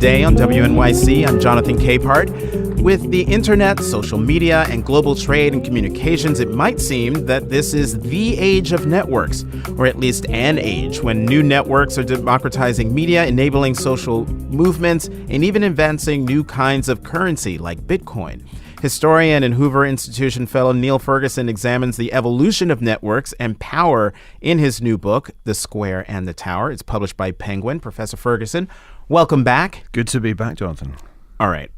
Today on WNYC, I'm Jonathan Capehart. With the internet, social media, and global trade and communications, it might seem that this is the age of networks, or at least an age when new networks are democratizing media, enabling social movements, and even advancing new kinds of currency like Bitcoin. Historian and Hoover Institution fellow Niall Ferguson examines the evolution of networks and power in his new book, The Square and the Tower. It's published by Penguin. Professor Ferguson, welcome back. Good to be back, Jonathan. All right.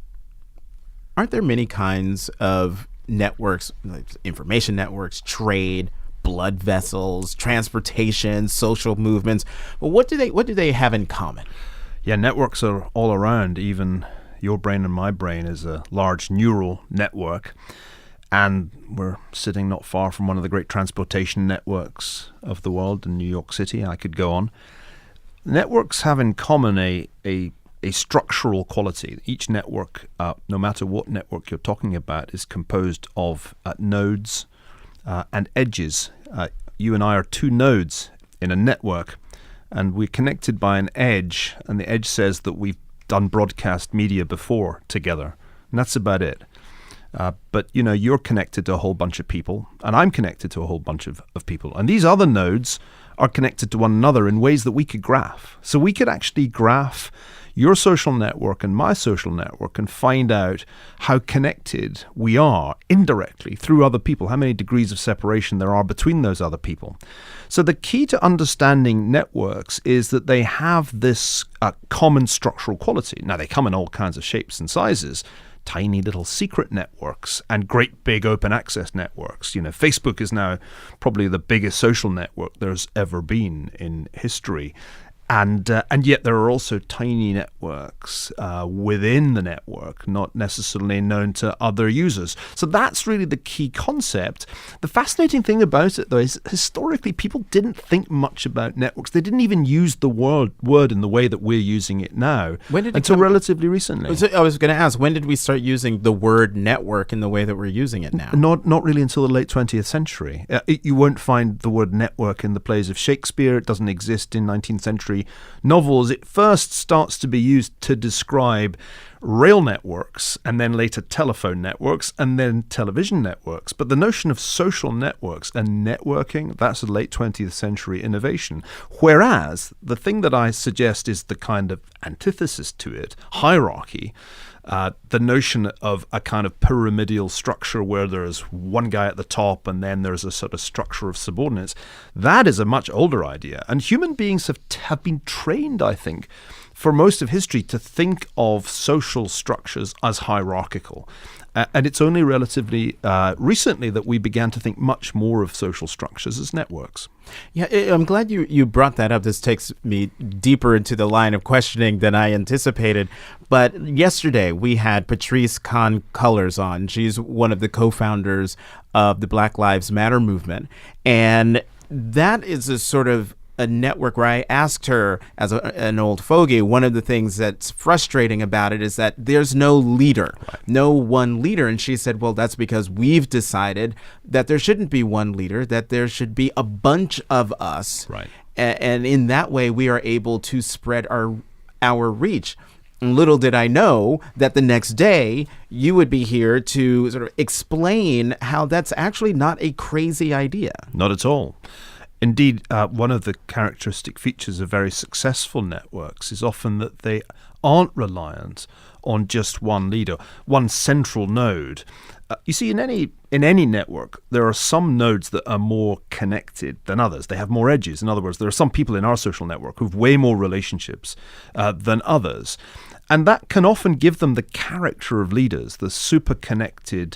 Aren't there many kinds of networks, like information networks, trade, blood vessels, transportation, social movements? Well, what do they have in common? Yeah, networks are all around. Even your brain and my brain is a large neural network. And we're sitting not far from one of the great transportation networks of the world in New York City. I could go on. Networks have in common a structural quality. Each network, no matter what network you're talking about, is composed of nodes and edges. You and I are two nodes in a network, and we're connected by an edge, and the edge says that we've done broadcast media before together, and that's about it. But, you know, you're connected to a whole bunch of people, and I'm connected to a whole bunch of people. And these other nodes are connected to one another in ways that we could graph. So we could actually graph your social network and my social network and find out how connected we are indirectly through other people, how many degrees of separation there are between those other people. So the key to understanding networks is that they have this common structural quality. Now, they come in all kinds of shapes and sizes. Tiny little secret networks and great big open access networks. You know, Facebook is now probably the biggest social network there's ever been in history. And yet there are also tiny networks within the network, not necessarily known to other users. So that's really the key concept. The fascinating thing about it, though, is historically people didn't think much about networks. They didn't even use the word in the way that we're using it now until relatively recently. I was going to ask, when did we start using the word network in the way that we're using it now? Not really until the late 20th century. You won't find the word network in the plays of Shakespeare. It doesn't exist in 19th century novels. It first starts to be used to describe rail networks, and then later telephone networks, and then television networks. But the notion of social networks and networking, that's a late 20th century innovation. Whereas the thing that I suggest is the kind of antithesis to it, hierarchy, the notion of a kind of pyramidal structure where there's one guy at the top and then there's a sort of structure of subordinates, that is a much older idea. And human beings have been trained, I think, for most of history to think of social structures as hierarchical. And it's only relatively recently that we began to think much more of social structures as networks. Yeah, I'm glad you brought that up. This takes me deeper into the line of questioning than I anticipated. But yesterday we had Patrisse Khan-Cullors on. She's one of the co-founders of the Black Lives Matter movement. And that is a sort of a network where I asked her, as an old fogey, one of the things that's frustrating about it is that there's no leader, no one leader. And she said, well, that's because we've decided that there shouldn't be one leader, that there should be a bunch of us. Right. And in that way, we are able to spread our reach. And little did I know that the next day you would be here to sort of explain how that's actually not a crazy idea. Not at all. Indeed, one of the characteristic features of very successful networks is often that they aren't reliant on just one leader, one central node. You see, in any network, there are some nodes that are more connected than others. They have more edges. In other words, there are some people in our social network who have way more relationships than others. And that can often give them the character of leaders. The super connected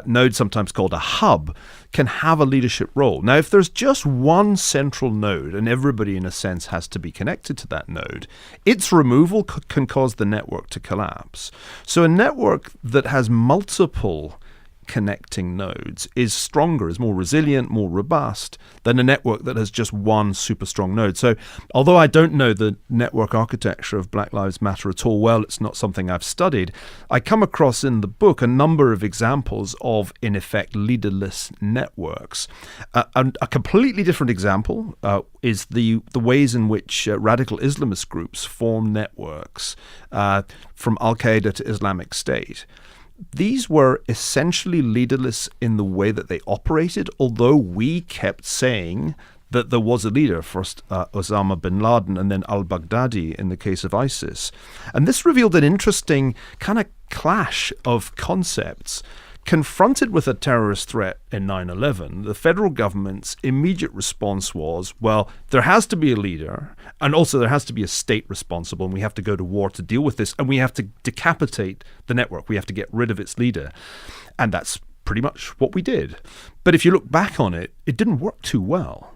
node, sometimes called a hub, can have a leadership role. Now, if there's just one central node and everybody in a sense has to be connected to that node, its removal can cause the network to collapse. So a network that has multiple connecting nodes is stronger, is more resilient, more robust than a network that has just one super strong node. So although I don't know the network architecture of Black Lives Matter at all well, it's not something I've studied, I come across in the book a number of examples of, in effect, leaderless networks. And a completely different example is the ways in which radical Islamist groups form networks from Al-Qaeda to Islamic State. These were essentially leaderless in the way that they operated, although we kept saying that there was a leader, first Osama bin Laden and then al-Baghdadi in the case of ISIS. And this revealed an interesting kind of clash of concepts. Confronted with a terrorist threat in 9/11, the federal government's immediate response was, well, there has to be a leader, and also there has to be a state responsible, and we have to go to war to deal with this, and we have to decapitate the network. We have to get rid of its leader. And that's pretty much what we did. But if you look back on it, it didn't work too well.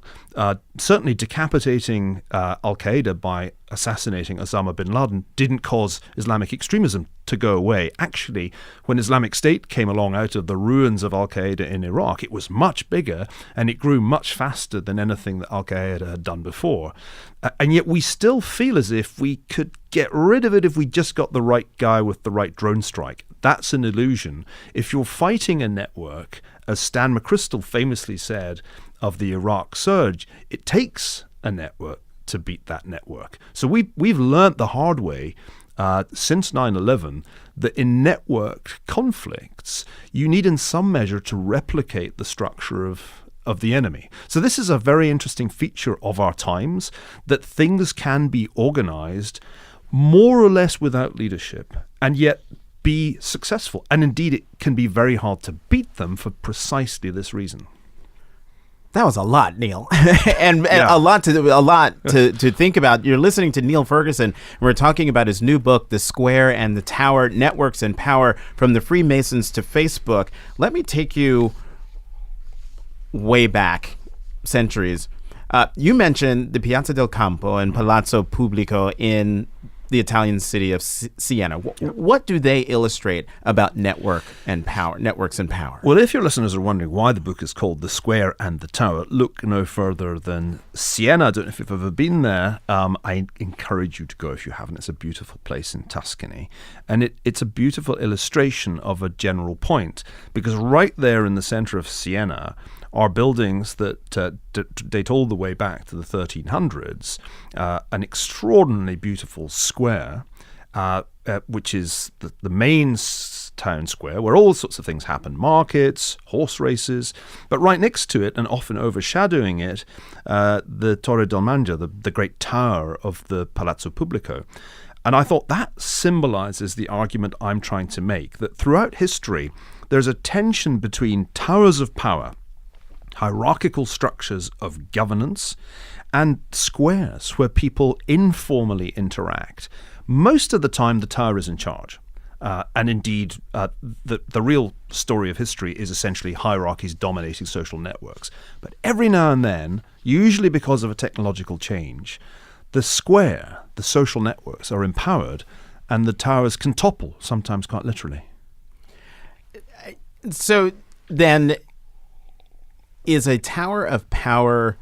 Certainly decapitating Al-Qaeda by assassinating Osama bin Laden didn't cause Islamic extremism to go away. Actually, when Islamic State came along out of the ruins of Al-Qaeda in Iraq, it was much bigger and it grew much faster than anything that Al-Qaeda had done before. And yet we still feel as if we could get rid of it if we just got the right guy with the right drone strike. That's an illusion. If you're fighting a network, as Stan McChrystal famously said of the Iraq surge, it takes a network to beat that network. So we've learnt the hard way since 9/11 that in network conflicts, you need in some measure to replicate the structure of the enemy. So this is a very interesting feature of our times, that things can be organized more or less without leadership and yet be successful. And indeed, it can be very hard to beat them for precisely this reason. That was a lot, Neil, and a lot to think about. You're listening to Niall Ferguson. We're talking about his new book, The Square and the Tower, Networks and Power from the Freemasons to Facebook. Let me take you way back, centuries. You mentioned the Piazza del Campo and Palazzo Pubblico in the Italian city of Siena. What do they illustrate about networks and power? Well, if your listeners are wondering why the book is called The Square and the Tower, look no further than Siena. I don't know if you've ever been there. I encourage you to go if you haven't. It's a beautiful place in Tuscany. And it's a beautiful illustration of a general point, because right there in the center of Siena are buildings that date all the way back to the 1300s, an extraordinarily beautiful square, which is the main town square, where all sorts of things happen, markets, horse races, but right next to it and often overshadowing it, the Torre del Mangia, the great tower of the Palazzo Pubblico. And I thought that symbolizes the argument I'm trying to make, that throughout history, there's a tension between towers of power, hierarchical structures of governance, and squares where people informally interact. Most of the time, the tower is in charge. And indeed, the real story of history is essentially hierarchies dominating social networks. But every now and then, usually because of a technological change, the square, the social networks, are empowered, and the towers can topple, sometimes quite literally. So then, is a tower of power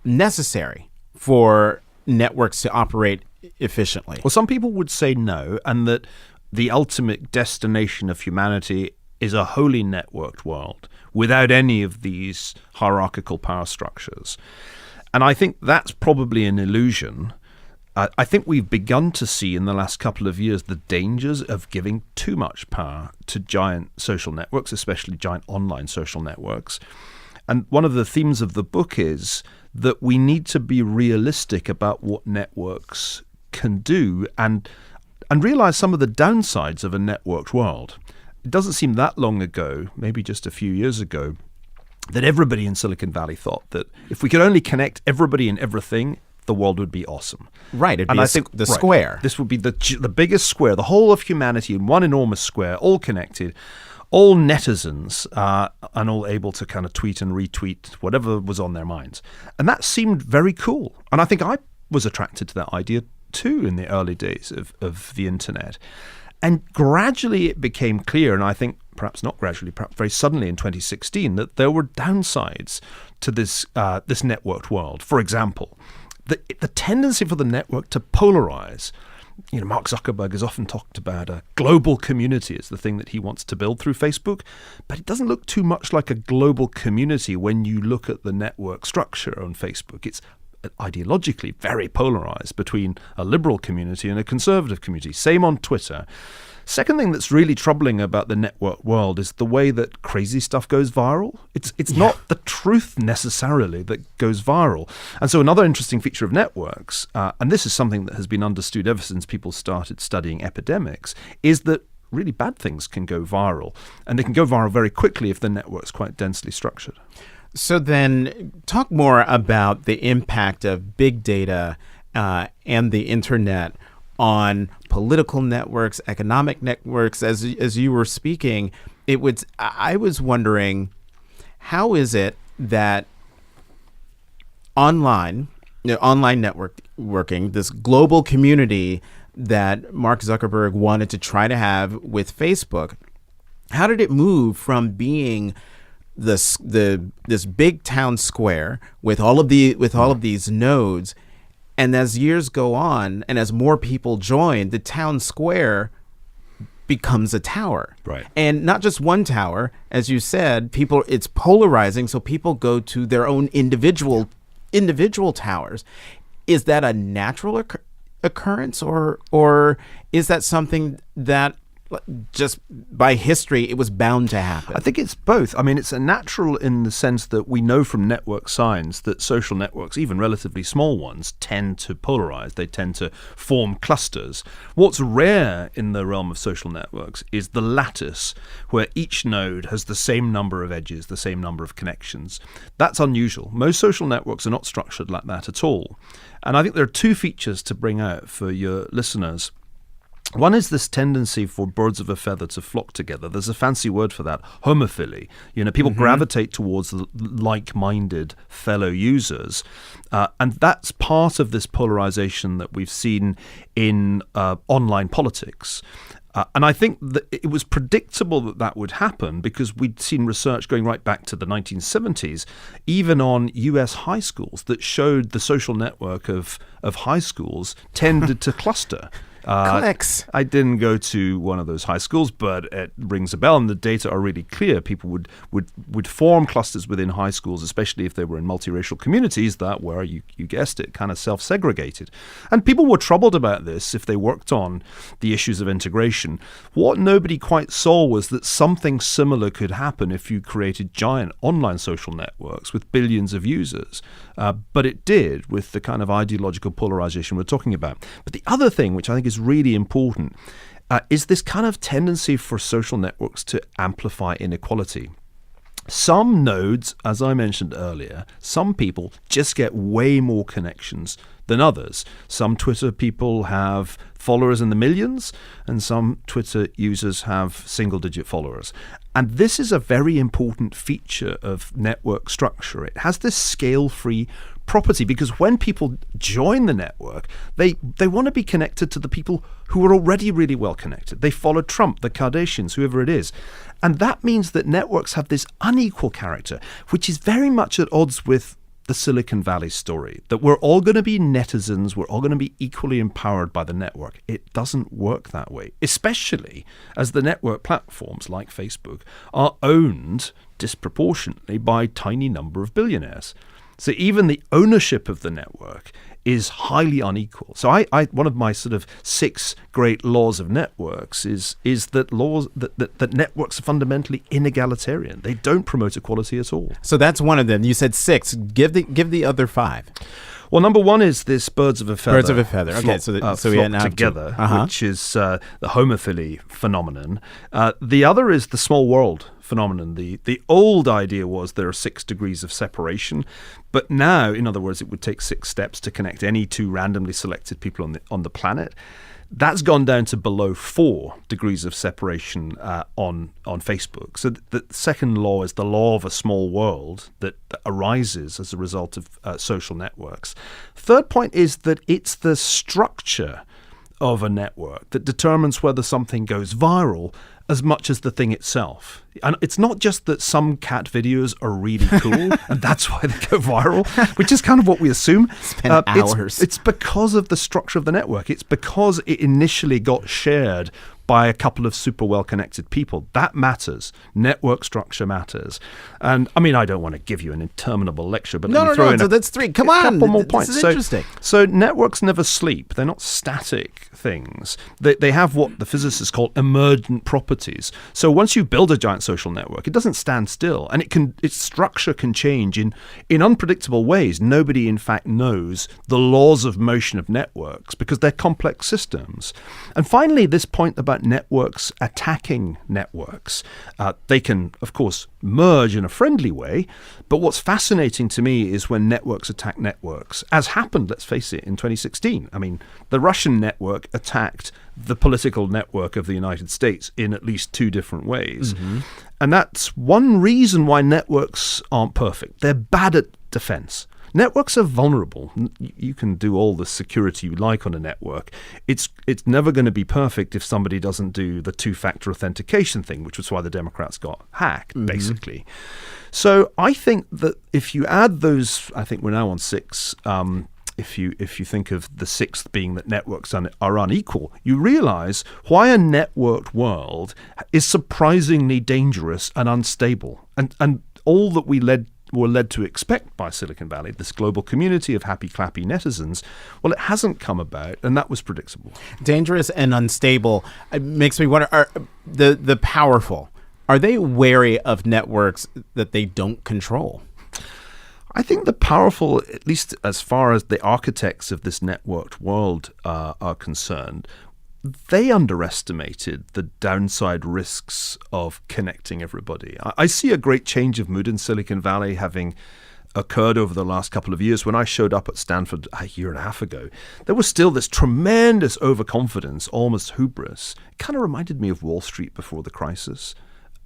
necessary for networks to operate efficiently? Well, some people would say no, and that the ultimate destination of humanity is a wholly networked world without any of these hierarchical power structures. And I think that's probably an illusion. I think we've begun to see in the last couple of years the dangers of giving too much power to giant social networks, especially giant online social networks. And one of the themes of the book is that we need to be realistic about what networks can do and realize some of the downsides of a networked world. It doesn't seem that long ago, maybe just a few years ago, that everybody in Silicon Valley thought that if we could only connect everybody and everything, the world would be awesome. Right. I think the square. This would be the biggest square, the whole of humanity in one enormous square, all connected, all netizens, and all able to kind of tweet and retweet whatever was on their minds. And that seemed very cool. And I think I was attracted to that idea too in the early days of the internet. And gradually it became clear, and I think perhaps not gradually, perhaps very suddenly in 2016, that there were downsides to this networked world. For example, the tendency for the network to polarize. Mark Zuckerberg has often talked about a global community as the thing that he wants to build through Facebook, but it doesn't look too much like a global community when you look at the network structure on Facebook. It's ideologically very polarized between a liberal community and a conservative community. Same on Twitter. Second thing that's really troubling about the network world is the way that crazy stuff goes viral. It's not the truth necessarily that goes viral. And so another interesting feature of networks, and this is something that has been understood ever since people started studying epidemics, is that really bad things can go viral. And they can go viral very quickly if the network's quite densely structured. So then talk more about the impact of big data and the internet on political networks, economic networks. As you were speaking, I was wondering, how is it that online networking, this global community that Mark Zuckerberg wanted to try to have with Facebook, how did it move from being this big town square with all of these nodes, and as years go on and as more people join, the town square becomes a tower, right? And not just one tower, as you said. It's polarizing, so people go to their own individual towers. Is that a natural occurrence, or is that something that just by history it was bound to happen? I think it's both. I mean, it's a natural in the sense that we know from network science that social networks, even relatively small ones, tend to polarize. They tend to form clusters. What's rare in the realm of social networks is the lattice, where each node has the same number of edges, the same number of connections. That's unusual. Most social networks are not structured like that at all. And I think there are two features to bring out for your listeners. One is this tendency for birds of a feather to flock together. There's a fancy word for that, homophily. People gravitate towards like-minded fellow users. And that's part of this polarization that we've seen in online politics. And I think that it was predictable that would happen because we'd seen research going right back to the 1970s, even on US high schools, that showed the social network of high schools tended to cluster. Clicks. I didn't go to one of those high schools, but it rings a bell, and the data are really clear. People would form clusters within high schools, especially if they were in multiracial communities that were, you guessed it, kind of self-segregated. And people were troubled about this if they worked on the issues of integration. What nobody quite saw was that something similar could happen if you created giant online social networks with billions of users. But it did with the kind of ideological polarization we're talking about. But the other thing, which I think is really important, is this kind of tendency for social networks to amplify inequality. Some nodes, as I mentioned earlier, some people just get way more connections than others. Some Twitter people have followers in the millions, and some Twitter users have single-digit followers. And this is a very important feature of network structure. It has this scale-free property because when people join the network, they want to be connected to the people who are already really well connected. They follow Trump, the Kardashians, whoever it is. And that means that networks have this unequal character, which is very much at odds with the Silicon Valley story, that we're all going to be netizens, we're all going to be equally empowered by the network. It doesn't work that way, especially as the network platforms like Facebook are owned disproportionately by a tiny number of billionaires. So even the ownership of the network is highly unequal. So I one of my sort of 6 great laws of networks is that that networks are fundamentally inegalitarian. They don't promote equality at all. So that's one of them. You said 6. Give the other 5. Well, number 1 is this birds of a feather. Birds of a feather. Okay, so we flock together, which is the homophily phenomenon. The other is the small world phenomenon. The old idea was there are 6 degrees of separation, but now, in other words, it would take 6 steps to connect any 2 randomly selected people on the planet. That's gone down to below 4 degrees of separation on Facebook. So the second law is the law of a small world that arises as a result of social networks. Third point is that it's the structure of a network that determines whether something goes viral as much as the thing itself. And it's not just that some cat videos are really cool and that's why they go viral, which is kind of what we assume. Spend hours. It's because of the structure of the network. It's because it initially got shared by a couple of super well-connected people. That matters. Network structure matters. And I mean, I don't want to give you an interminable lecture, but let me throw in so that's three. Come on. couple more points. This is interesting. So networks never sleep. They're not static things. They have what the physicists call emergent properties. So once you build a giant social network, it doesn't stand still, and its structure can change in unpredictable ways. Nobody, in fact, knows the laws of motion of networks because they're complex systems. And finally, this point about networks attacking networks. They can, of course, merge in a friendly way, but what's fascinating to me is when networks attack networks, as happened, let's face it, in 2016. I mean, the Russian network attacked the political network of the United States in at least two different ways. Mm-hmm. And that's one reason why networks aren't perfect. They're bad at defense. Networks are vulnerable. You can do all the security you like on a network. It's never going to be perfect if somebody doesn't do the two-factor authentication thing, which was why the Democrats got hacked, basically. So I think that if you add those, I think we're now on 6. If you think of the 6th being that networks are unequal, you realize why a networked world is surprisingly dangerous and unstable. And all that were led to expect by Silicon Valley, this global community of happy, clappy netizens, well, it hasn't come about, and that was predictable. Dangerous and unstable. It makes me wonder, are the powerful, are they wary of networks that they don't control? I think the powerful, at least as far as the architects of this networked world are concerned, they underestimated the downside risks of connecting everybody. I see a great change of mood in Silicon Valley having occurred over the last couple of years. When I showed up at Stanford a year and a half ago, there was still this tremendous overconfidence, almost hubris. It kind of reminded me of Wall Street before the crisis.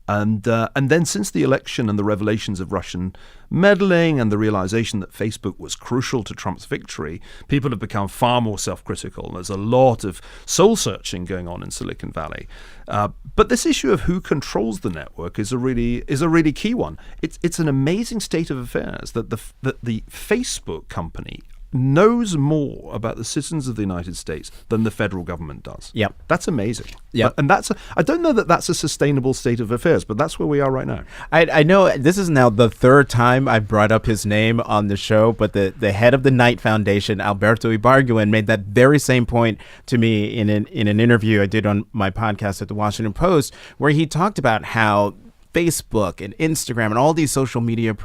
And then since the election and the revelations of Russian meddling and the realization that Facebook was crucial to Trump's victory, people have become far more self-critical. There's a lot of soul-searching going on in Silicon Valley. But this issue of who controls the network is a really key one. It's an amazing state of affairs that the Facebook company knows more about the citizens of the United States than the federal government does. Yep. That's amazing. Yep. And I don't know that that's a sustainable state of affairs, but that's where we are right now. I know this is now the 3rd time I've brought up his name on the show, but the head of the Knight Foundation, Alberto Ibarguen, made that very same point to me in an interview I did on my podcast at the Washington Post, where he talked about how Facebook and Instagram and all these social media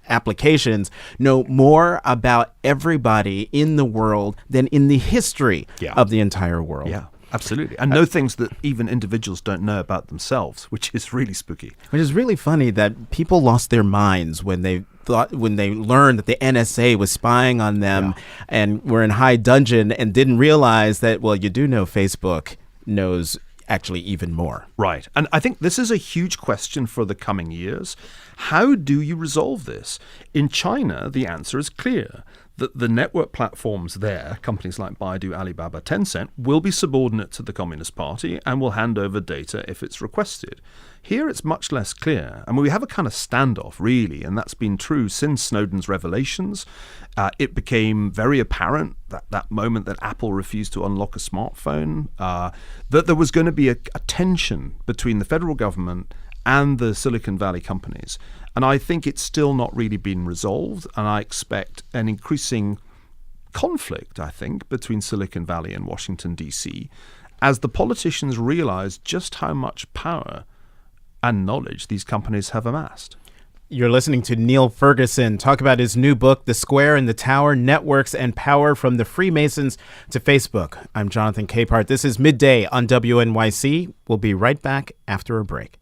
applications know more about everybody in the world than in the history of the entire world. Yeah, absolutely. And know things that even individuals don't know about themselves, which is really spooky. Which is really funny that people lost their minds when they learned that the NSA was spying on them and were in high dudgeon and didn't realize that, well, you do know Facebook knows actually even more. Right. And I think this is a huge question for the coming years. How do you resolve this? In China, the answer is clear. That the network platforms there, companies like Baidu, Alibaba, Tencent, will be subordinate to the Communist Party and will hand over data if it's requested. Here it's much less clear. I mean, we have a kind of standoff, really, and that's been true since Snowden's revelations. It became very apparent that moment that Apple refused to unlock a smartphone, that there was going to be a tension between the federal government and the Silicon Valley companies. And I think it's still not really been resolved, and I expect an increasing conflict, I think, between Silicon Valley and Washington, D.C., as the politicians realize just how much power and knowledge these companies have amassed. You're listening to Niall Ferguson talk about his new book, The Square and the Tower, Networks and Power from the Freemasons to Facebook. I'm Jonathan Capehart. This is Midday on WNYC. We'll be right back after a break.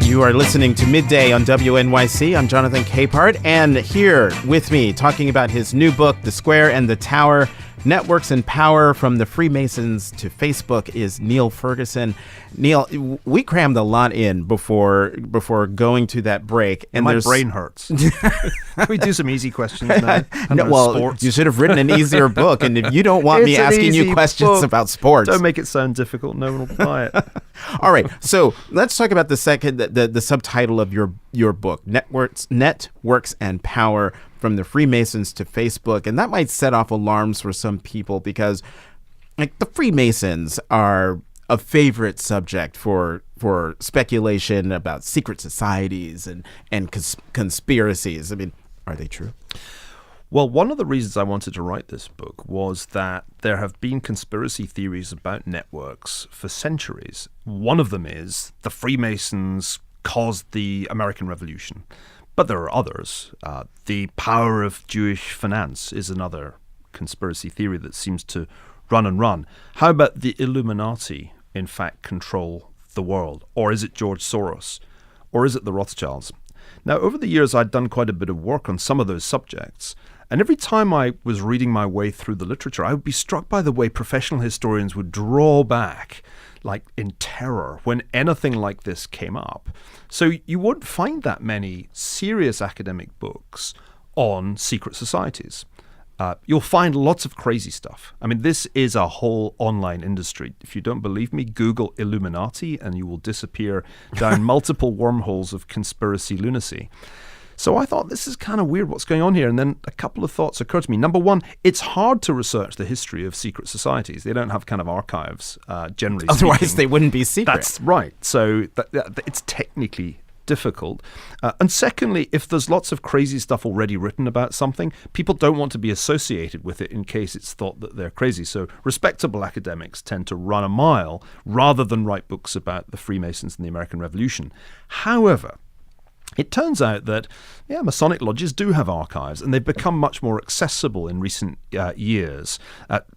You are listening to Midday on WNYC. I'm Jonathan Capehart, and here with me talking about his new book, The Square and the Tower, Networks and Power, From the Freemasons to Facebook, is Niall Ferguson. Niall, we crammed a lot in before going to that break. And my brain hurts. Can we do some easy questions now? No, well, sports? You should have written an easier book. And if you don't want me asking you questions about sports. Don't make it sound difficult. No one will buy it. All right. So let's talk about the subtitle of your book, Networks and Power, From the Freemasons to Facebook. And that might set off alarms for some people because, like, the Freemasons are a favorite subject for speculation about secret societies and conspiracies. I mean, are they true? Well, one of the reasons I wanted to write this book was that there have been conspiracy theories about networks for centuries. One of them is the Freemasons caused the American Revolution. But there are others. The power of Jewish finance is another conspiracy theory that seems to run and run. How about the Illuminati, in fact, control the world? Or is it George Soros? Or is it the Rothschilds? Now, over the years, I'd done quite a bit of work on some of those subjects. And every time I was reading my way through the literature, I would be struck by the way professional historians would draw back, like in terror, when anything like this came up. So you won't find that many serious academic books on secret societies. You'll find lots of crazy stuff. I mean, this is a whole online industry. If you don't believe me, Google Illuminati and you will disappear down multiple wormholes of conspiracy lunacy. So I thought, this is kind of weird, what's going on here? And then a couple of thoughts occurred to me. Number one, it's hard to research the history of secret societies. They don't have kind of archives, generally speaking. Otherwise, they wouldn't be secret. That's right. So it's technically difficult. And secondly, if there's lots of crazy stuff already written about something, people don't want to be associated with it in case it's thought that they're crazy. So respectable academics tend to run a mile rather than write books about the Freemasons and the American Revolution. However, it turns out that, Masonic lodges do have archives, and they've become much more accessible in recent years.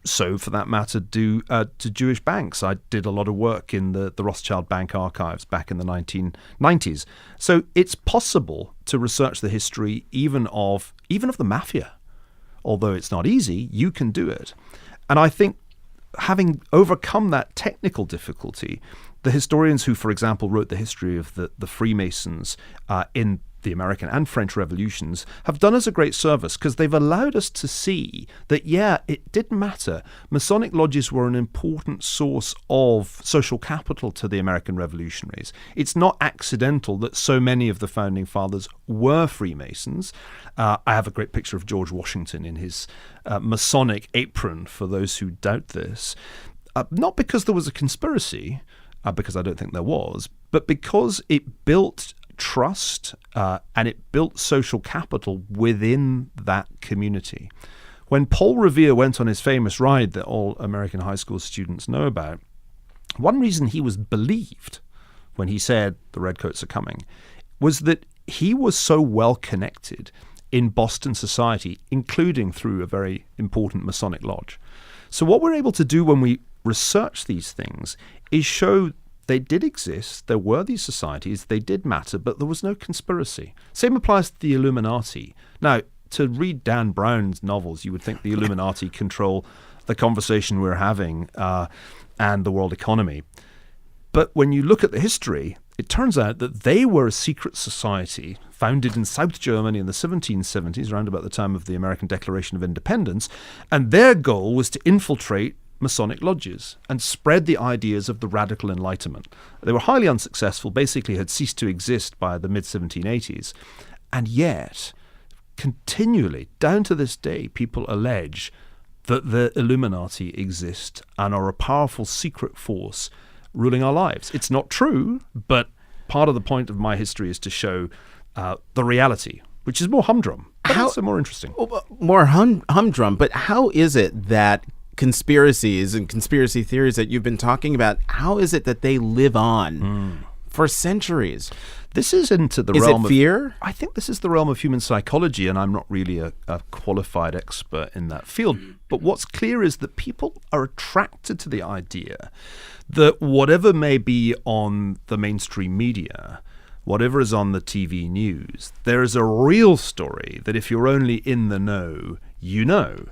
So, for that matter, to Jewish banks. I did a lot of work in the Rothschild Bank archives back in the 1990s. So, it's possible to research the history even of the mafia. Although it's not easy, you can do it. And I think having overcome that technical difficulty, the historians who, for example, wrote the history of the Freemasons in the American and French revolutions have done us a great service because they've allowed us to see that, it did matter. Masonic lodges were an important source of social capital to the American revolutionaries. It's not accidental that so many of the founding fathers were Freemasons. I have a great picture of George Washington in his Masonic apron, for those who doubt this. Not because there was a conspiracy, because I don't think there was, but because it built trust and it built social capital within that community. When Paul Revere went on his famous ride that all American high school students know about, one reason he was believed when he said the Redcoats are coming was that he was so well connected in Boston society, including through a very important Masonic lodge. So what we're able to do when we research these things is show they did exist, there were these societies, they did matter, but there was no conspiracy. Same applies to the Illuminati. Now, to read Dan Brown's novels, you would think the Illuminati control the conversation we're having and the world economy. But when you look at the history, it turns out that they were a secret society founded in South Germany in the 1770s, around about the time of the American Declaration of Independence, and their goal was to infiltrate Masonic lodges and spread the ideas of the radical Enlightenment. They were highly unsuccessful, basically had ceased to exist by the mid-1780s, and yet, continually, down to this day, people allege that the Illuminati exist and are a powerful secret force ruling our lives. It's not true, but part of the point of my history is to show the reality, which is more humdrum, but also more interesting. More humdrum, but how is it that conspiracies and conspiracy theories that you've been talking about, how is it that they live on for centuries? This is into the realm of fear? I think this is the realm of human psychology, and I'm not really a qualified expert in that field. But what's clear is that people are attracted to the idea that whatever may be on the mainstream media, whatever is on the TV news, there is a real story that if you're only in the know, you know.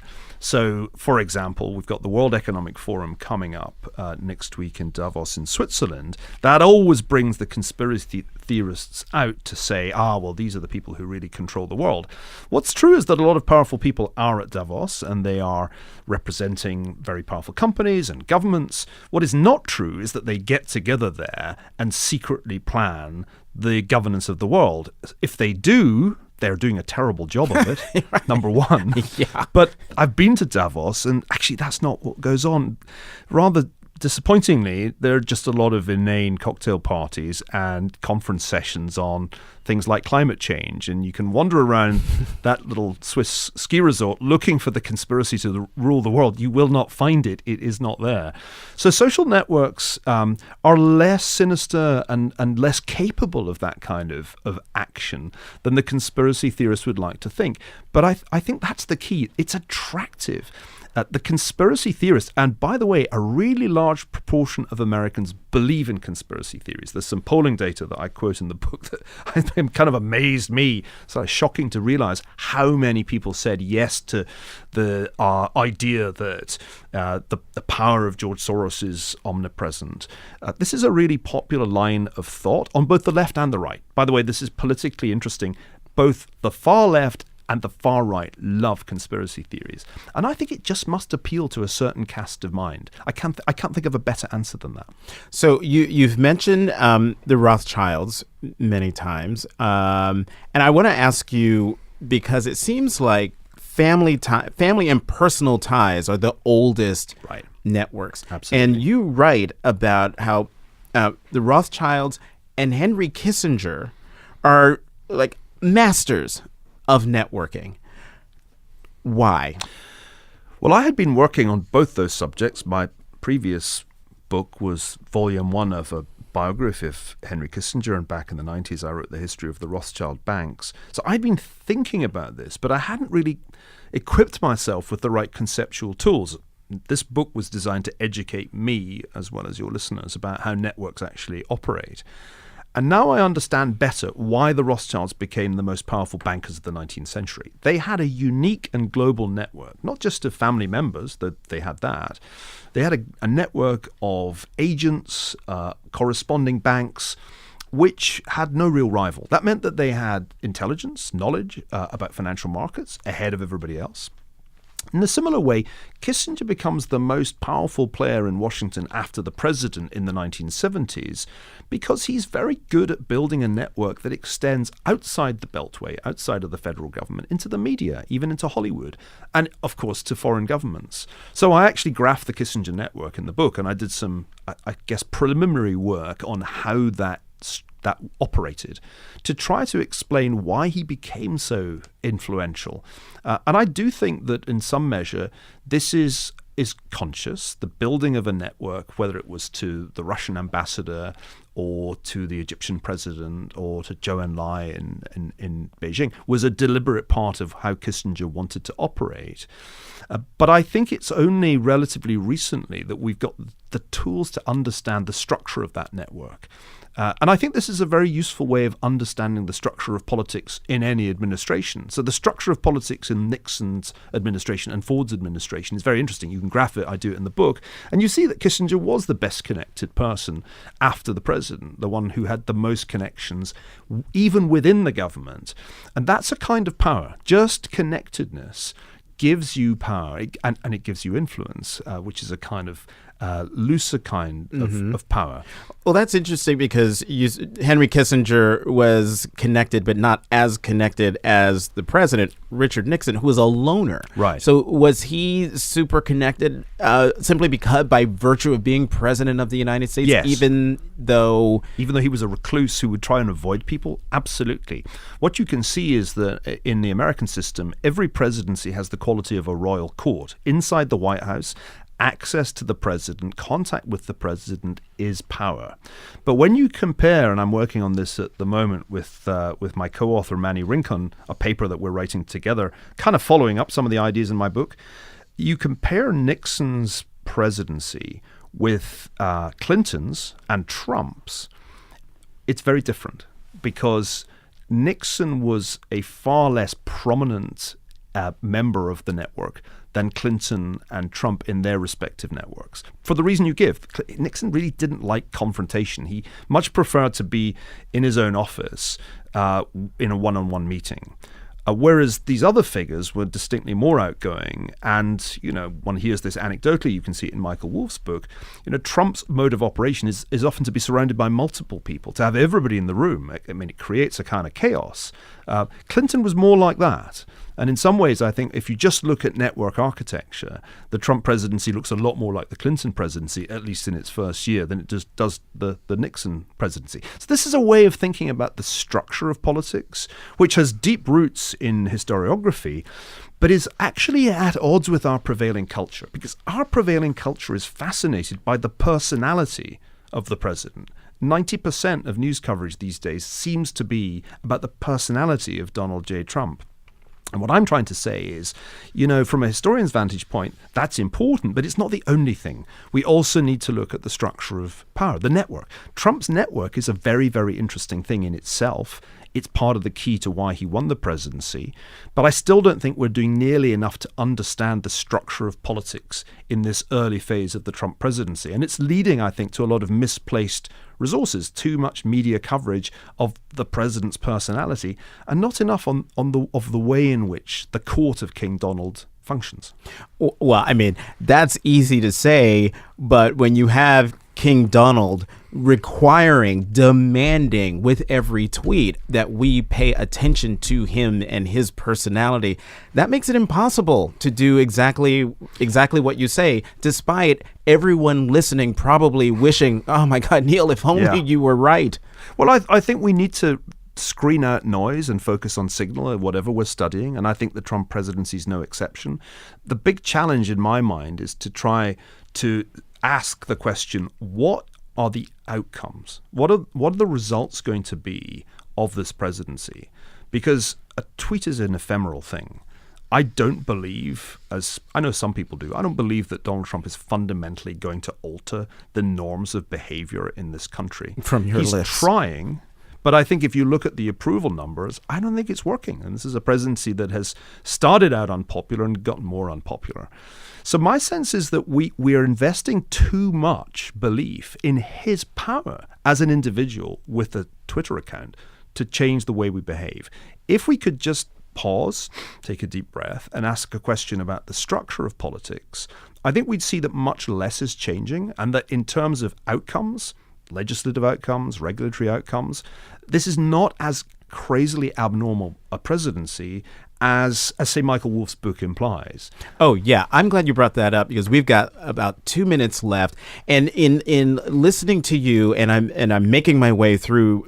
So, for example, we've got the World Economic Forum coming up next week in Davos in Switzerland. That always brings the conspiracy theorists out to say, well, these are the people who really control the world. What's true is that a lot of powerful people are at Davos, and they are representing very powerful companies and governments. What is not true is that they get together there and secretly plan the governance of the world. If they do, they're doing a terrible job of it, right. Number one. Yeah. But I've been to Davos, and actually that's not what goes on. Rather disappointingly, there are just a lot of inane cocktail parties and conference sessions on things like climate change. And you can wander around that little Swiss ski resort looking for the conspiracy to rule the world. You will not find it. It is not there. So social networks are less sinister and less capable of that kind of action than the conspiracy theorists would like to think. But I think that's the key. It's attractive. The conspiracy theorists, and by the way, a really large proportion of Americans believe in conspiracy theories. There's some polling data that I quote in the book that kind of amazed me. So it's shocking to realize how many people said yes to the idea that the power of George Soros is omnipresent. This is a really popular line of thought on both the left and the right. By the way, this is politically interesting. Both the far left and the far right love conspiracy theories. And I think it just must appeal to a certain cast of mind. I can't think of a better answer than that. So you've mentioned the Rothschilds many times. And I want to ask you, because it seems like family and personal ties are the oldest networks. Absolutely. And you write about how the Rothschilds and Henry Kissinger are like masters of networking. Why? Well, I had been working on both those subjects. My previous book was volume 1 of a biography of Henry Kissinger, and back in the 90s I wrote the history of the Rothschild banks. So I'd been thinking about this, but I hadn't really equipped myself with the right conceptual tools. This book was designed to educate me, as well as your listeners, about how networks actually operate. And now I understand better why the Rothschilds became the most powerful bankers of the 19th century. They had a unique and global network, not just of family members, that they had that. They had a network of agents, corresponding banks, which had no real rival. That meant that they had intelligence, knowledge about financial markets ahead of everybody else. In a similar way, Kissinger becomes the most powerful player in Washington after the president in the 1970s because he's very good at building a network that extends outside the Beltway, outside of the federal government, into the media, even into Hollywood, and of course to foreign governments. So I actually graphed the Kissinger network in the book, and I did some, I guess, preliminary work on how that operated to try to explain why he became so influential. And I do think that in some measure this is conscious. The building of a network, whether it was to the Russian ambassador or to the Egyptian president or to Zhou Enlai in Beijing, was a deliberate part of how Kissinger wanted to operate. But I think it's only relatively recently that we've got the tools to understand the structure of that network. And I think this is a very useful way of understanding the structure of politics in any administration. So the structure of politics in Nixon's administration and Ford's administration is very interesting. You can graph it. I do it in the book. And you see that Kissinger was the best connected person after the president, the one who had the most connections, even within the government. And that's a kind of power. Just connectedness gives you power, and it gives you influence, which is a kind of looser kind of power. Well, that's interesting because Henry Kissinger was connected, but not as connected as the president, Richard Nixon, who was a loner. Right. So was he super connected simply by virtue of being president of the United States? Yes. Even though he was a recluse who would try and avoid people? Absolutely. What you can see is that in the American system, every presidency has the quality of a royal court. Inside the White House, access to the president, contact with the president is power. But when you compare, and I'm working on this at the moment with my co-author Manny Rincon, a paper that we're writing together, kind of following up some of the ideas in my book, you compare Nixon's presidency with Clinton's and Trump's, it's very different because Nixon was a far less prominent member of the network than Clinton and Trump in their respective networks. For the reason you give, Nixon really didn't like confrontation. He much preferred to be in his own office in a one-on-one meeting. Whereas these other figures were distinctly more outgoing. And, one hears this anecdotally, you can see it in Michael Wolff's book, Trump's mode of operation is often to be surrounded by multiple people, to have everybody in the room. It creates a kind of chaos. Clinton was more like that. And in some ways, I think if you just look at network architecture, the Trump presidency looks a lot more like the Clinton presidency, at least in its first year, than it just does the Nixon presidency. So this is a way of thinking about the structure of politics, which has deep roots in historiography, but is actually at odds with our prevailing culture, because our prevailing culture is fascinated by the personality of the president. 90% of news coverage these days seems to be about the personality of Donald J. Trump. And what I'm trying to say is, from a historian's vantage point, that's important, but it's not the only thing. We also need to look at the structure of power, the network. Trump's network is a very, very interesting thing in itself. It's part of the key to why he won the presidency. But I still don't think we're doing nearly enough to understand the structure of politics in this early phase of the Trump presidency. And it's leading, I think, to a lot of misplaced resources, too much media coverage of the president's personality, and not enough of the way in which the court of King Donald functions. Well, that's easy to say, but when you have King Donald demanding with every tweet that we pay attention to him and his personality, that makes it impossible to do exactly what you say, despite everyone listening probably wishing, oh my God, Neil, if only you were right. Well, I think we need to screen out noise and focus on signal or whatever we're studying, and I think the Trump presidency is no exception. The big challenge in my mind is to try to ask the question, what are the outcomes? What are the results going to be of this presidency? Because a tweet is an ephemeral thing. I don't believe, as I know some people do, I don't believe that Donald Trump is fundamentally going to alter the norms of behavior in this country. From your list. He's trying, but I think if you look at the approval numbers, I don't think it's working. And this is a presidency that has started out unpopular and gotten more unpopular. So my sense is that we are investing too much belief in his power as an individual with a Twitter account to change the way we behave. If we could just pause, take a deep breath, and ask a question about the structure of politics, I think we'd see that much less is changing, and that in terms of outcomes, legislative outcomes, regulatory outcomes, this is not as crazily abnormal a presidency as say, Michael Wolff's book implies. Oh, yeah. I'm glad you brought that up, because we've got about 2 minutes left. And in listening to you, and I'm making my way through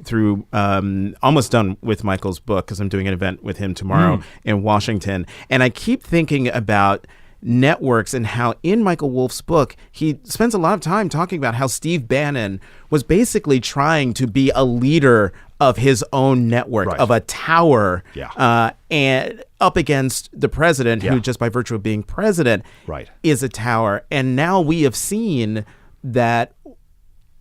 almost done with Michael's book, because I'm doing an event with him tomorrow in Washington. And I keep thinking about networks and how in Michael Wolff's book, he spends a lot of time talking about how Steve Bannon was basically trying to be a leader of his own network, of a tower, and up against the president, who just by virtue of being president is a tower. And now we have seen that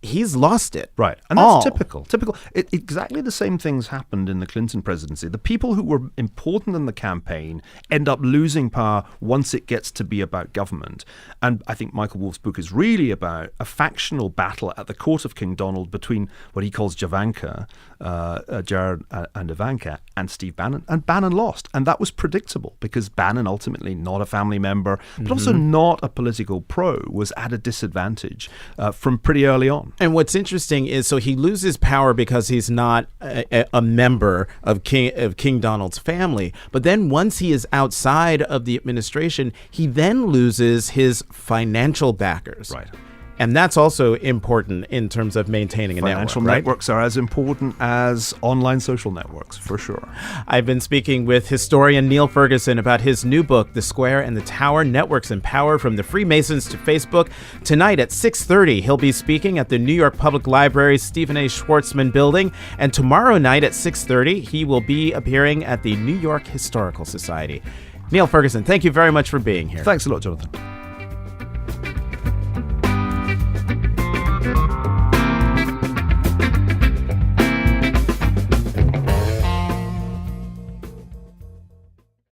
he's lost it. Right. And that's typical. Exactly the same things happened in the Clinton presidency. The people who were important in the campaign end up losing power once it gets to be about government. And I think Michael Wolff's book is really about a factional battle at the court of King Donald between what he calls Jared and Ivanka, and Steve Bannon. And Bannon lost. And that was predictable, because Bannon, ultimately not a family member, but also not a political pro, was at a disadvantage from pretty early on. And what's interesting is, so he loses power because he's not a member of King Donald's family. But then once he is outside of the administration, he then loses his financial backers. Right. And that's also important in terms of maintaining a network. Financial networks are as important as online social networks, for sure. I've been speaking with historian Niall Ferguson about his new book, The Square and the Tower, Networks and Power from the Freemasons to Facebook. Tonight at 6:30, he'll be speaking at the New York Public Library's Stephen A. Schwartzman building. And tomorrow night at 6:30, he will be appearing at the New York Historical Society. Niall Ferguson, thank you very much for being here. Thanks a lot, Jonathan.